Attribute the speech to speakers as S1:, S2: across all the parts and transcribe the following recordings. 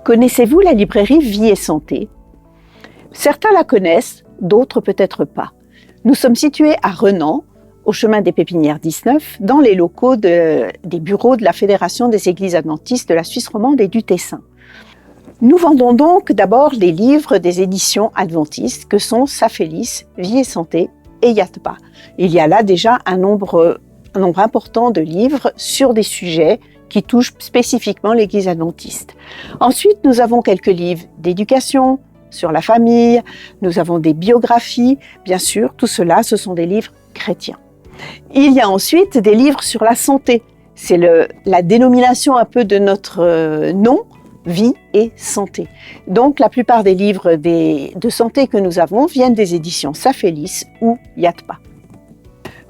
S1: Connaissez-vous la librairie Vie et Santé? Certains la connaissent, d'autres peut-être pas. Nous sommes situés à Renan, au chemin des Pépinières 19, dans les locaux des bureaux de la Fédération des Églises adventistes de la Suisse romande et du Tessin. Nous vendons donc d'abord les livres des éditions adventistes que sont Saphélis, Vie et Santé et Yatba. Il y a là déjà un nombre important de livres sur des sujets qui touchent spécifiquement l'Église adventiste. Ensuite, nous avons quelques livres d'éducation, sur la famille, nous avons des biographies, bien sûr, tout cela, ce sont des livres chrétiens. Il y a ensuite des livres sur la santé. C'est la dénomination un peu de notre nom, Vie et Santé. Donc, la plupart des livres de santé que nous avons viennent des éditions Saphélis ou Yatba.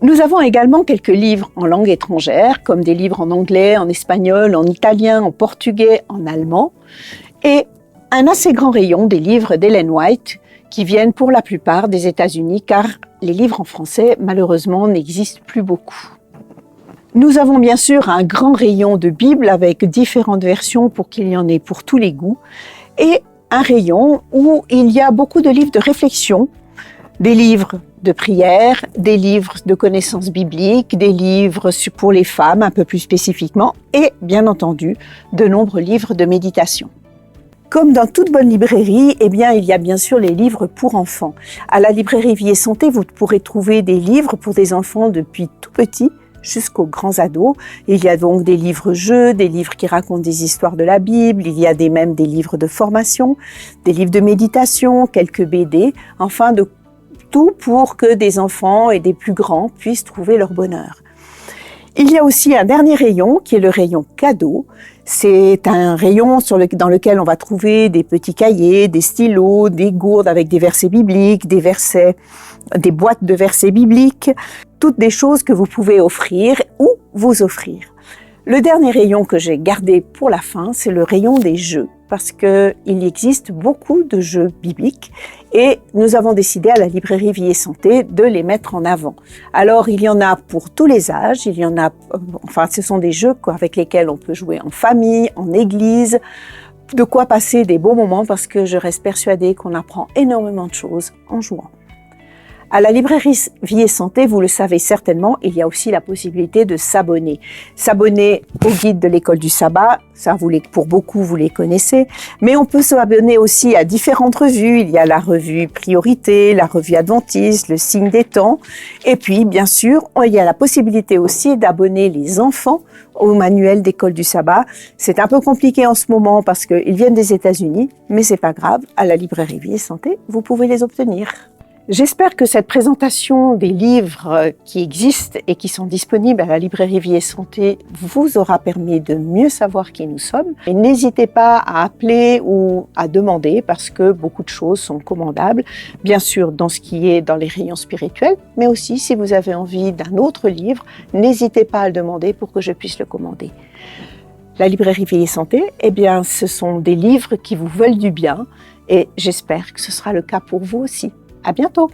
S1: Nous avons également quelques livres en langue étrangère, comme des livres en anglais, en espagnol, en italien, en portugais, en allemand, et un assez grand rayon des livres d'Ellen White, qui viennent pour la plupart des États-Unis, car les livres en français, malheureusement, n'existent plus beaucoup. Nous avons bien sûr un grand rayon de Bibles avec différentes versions pour qu'il y en ait pour tous les goûts, et un rayon où il y a beaucoup de livres de réflexion, des livres de prière, des livres de connaissances bibliques, des livres pour les femmes un peu plus spécifiquement, et bien entendu, de nombreux livres de méditation. Comme dans toute bonne librairie, il y a bien sûr les livres pour enfants. À la librairie Vie et Santé, vous pourrez trouver des livres pour des enfants depuis tout petit jusqu'aux grands ados. Il y a donc des livres-jeux, des livres qui racontent des histoires de la Bible, il y a même des livres de formation, des livres de méditation, quelques BD, enfin de tout pour que des enfants et des plus grands puissent trouver leur bonheur. Il y a aussi un dernier rayon qui est le rayon cadeaux. C'est un rayon dans lequel on va trouver des petits cahiers, des stylos, des gourdes avec des versets bibliques, des boîtes de versets bibliques, toutes des choses que vous pouvez offrir ou vous offrir. Le dernier rayon que j'ai gardé pour la fin, c'est le rayon des jeux, parce qu'il existe beaucoup de jeux bibliques et nous avons décidé à la librairie Vie et Santé de les mettre en avant. Alors, il y en a pour tous les âges, ce sont des jeux avec lesquels on peut jouer en famille, en église, de quoi passer des bons moments parce que je reste persuadée qu'on apprend énormément de choses en jouant. À la librairie Vie et Santé, vous le savez certainement, il y a aussi la possibilité de s'abonner. S'abonner au guide de l'école du sabbat, ça pour beaucoup vous les connaissez, mais on peut s'abonner aussi à différentes revues. Il y a la revue Priorité, la revue Adventiste, le Signe des temps, et puis bien sûr, il y a la possibilité aussi d'abonner les enfants au manuel d'école du sabbat. C'est un peu compliqué en ce moment parce qu'ils viennent des États-Unis, mais c'est pas grave, à la librairie Vie et Santé, vous pouvez les obtenir. J'espère que cette présentation des livres qui existent et qui sont disponibles à la librairie Vie et Santé vous aura permis de mieux savoir qui nous sommes. Et n'hésitez pas à appeler ou à demander parce que beaucoup de choses sont commandables, bien sûr dans ce qui est dans les rayons spirituels, mais aussi si vous avez envie d'un autre livre, n'hésitez pas à le demander pour que je puisse le commander. La librairie Vie et Santé, ce sont des livres qui vous veulent du bien et j'espère que ce sera le cas pour vous aussi. À bientôt!